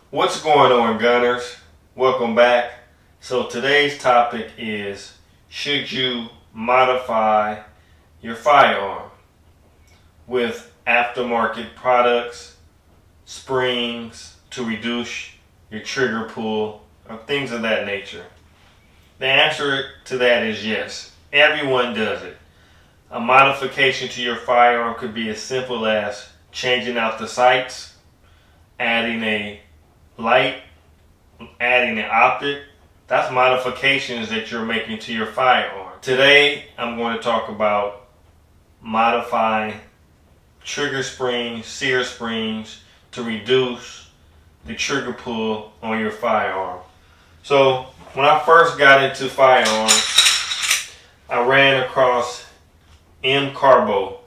What's going on, gunners? Welcome back. So today's topic is, should you modify your firearm with aftermarket products, springs to reduce your trigger pull, or things of that nature? The answer to that is yes. Everyone does it. A modification to your firearm could be as simple as changing out the sights, adding a light, adding an optic. That's modifications that you're making to your firearm. Today, I'm going to talk about modifying trigger springs, sear springs to reduce the trigger pull on your firearm. So, when I first got into firearms, I ran across M-Carbo.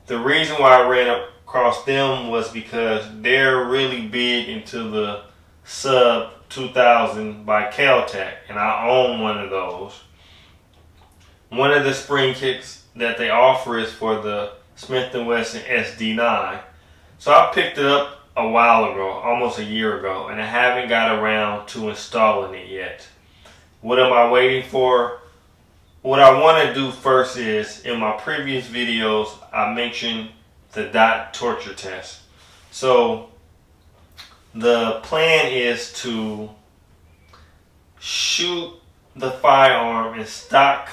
The reason why I ran across them was because they're really big into the Sub 2000 by Kel-Tec, and I own one of those. One of the spring kits that they offer is for the Smith & Wesson SD9. So I picked it up a while ago, almost a year ago, and I haven't got around to installing it yet. What am I waiting for? What I want to do first is, in my previous videos, I mentioned the dot torture test. So the plan is to shoot the firearm in stock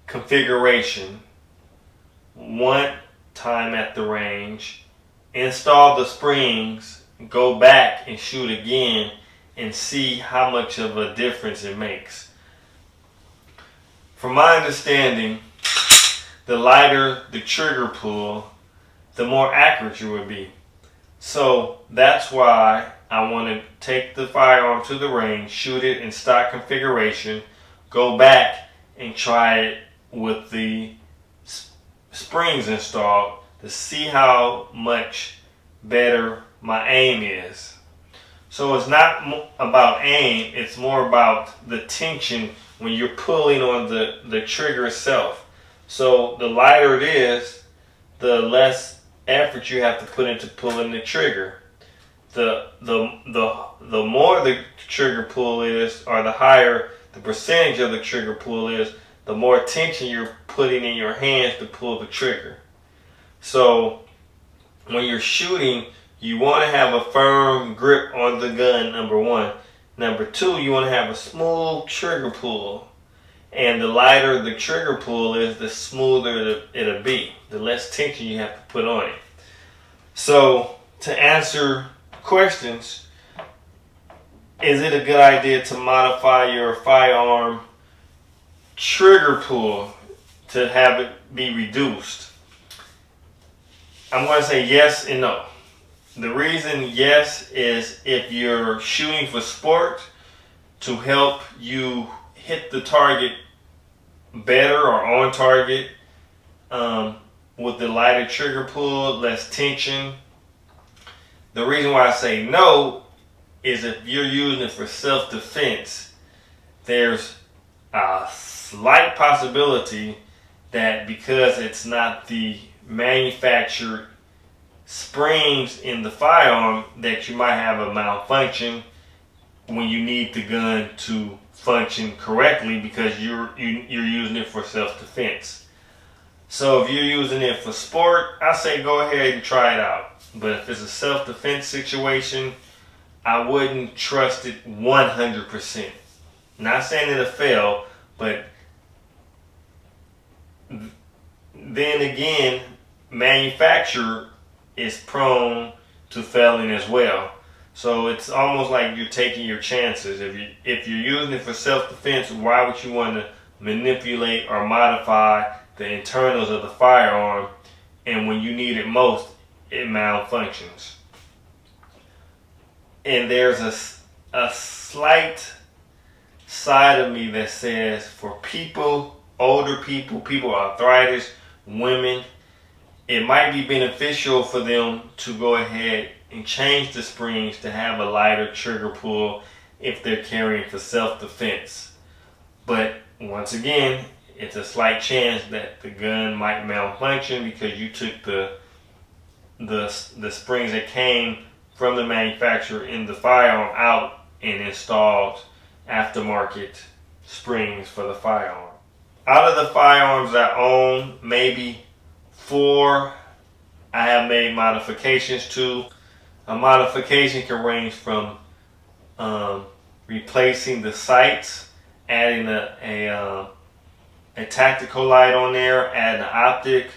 configuration one time at the range, install the springs, go back and shoot again and see how much of a difference it makes. From my understanding, the lighter the trigger pull, the more accurate you would be. So that's why I want to take the firearm to the range, shoot it in stock configuration, go back and try it with the springs installed to see how much better my aim is. So it's not about aim, it's more about the tension when you're pulling on the trigger itself. So the lighter it is, the less effort you have to put into pulling the trigger. The more the trigger pull is, or the higher the percentage of the trigger pull is, the more tension you're putting in your hands to pull the trigger. So when you're shooting, you want to have a firm grip on the gun, number one. Number two, you want to have a smooth trigger pull. And the lighter the trigger pull is, the smoother it'll be. The less tension you have to put on it. So, to answer questions, is it a good idea to modify your firearm trigger pull to have it be reduced? I'm going to say yes and no. The reason yes is if you're shooting for sport to help you hit the target better or on target with the lighter trigger pull, less tension. The reason why I say no is if you're using it for self-defense, there's a slight possibility that because it's not the manufactured springs in the firearm, that you might have a malfunction when you need the gun to function correctly because you're using it for self-defense. So if you're using it for sport, I say go ahead and try it out. But if it's a self-defense situation, I wouldn't trust it 100%. Not saying it'll fail, but then again, manufacturer is prone to failing as well. So it's almost like you're taking your chances. If you're using it for self-defense, why would you want to manipulate or modify the internals of the firearm, and when you need it most, it malfunctions? And there's a slight side of me that says for people, older people, people with arthritis, women, it might be beneficial for them to go ahead and change the springs to have a lighter trigger pull if they're carrying for self-defense. But once again, it's a slight chance that the gun might malfunction because you took the springs that came from the manufacturer in the firearm out and installed aftermarket springs for the firearm. Out of the firearms I own, maybe 4 I have made modifications to. A modification can range from replacing the sights, adding a tactical light on there, adding an optic.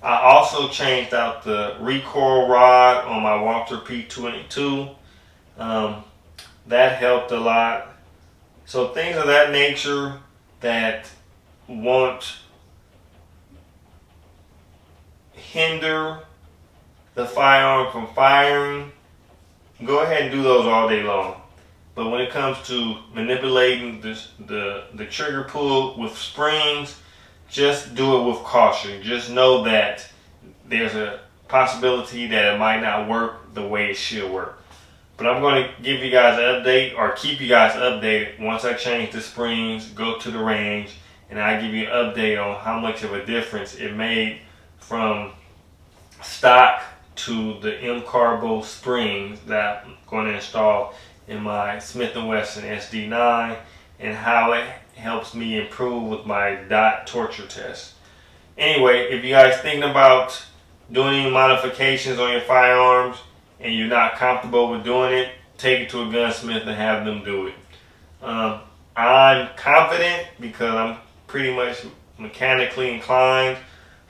I also changed out the recoil rod on my Walther P22. That helped a lot. So things of that nature that won't hinder the firearm from firing, go ahead and do those all day long. But when it comes to manipulating the trigger pull with springs, just do it with caution. Just know that there's a possibility that it might not work the way it should work. But I'm going to give you guys an update, or keep you guys updated once I change the springs, go to the range, and I give you an update on how much of a difference it made from stock to the M-Carbo springs that I'm going to install in my Smith & Wesson SD9, and how it helps me improve with my dot torture test. Anyway, if you guys thinking about doing any modifications on your firearms and you're not comfortable with doing it, take it to a gunsmith and have them do it. I'm confident because I'm pretty much mechanically inclined,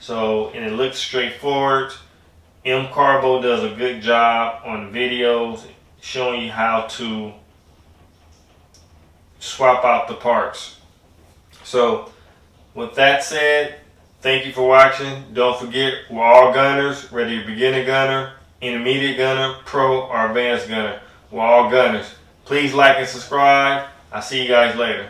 and it looks straightforward. M-Carbo does a good job on videos showing you how to swap out the parts. So with that said, thank you for watching. Don't forget, we're all gunners, whether you're a beginner gunner, intermediate gunner, pro, or advanced gunner. We're all gunners. Please like and subscribe. I'll see you guys later.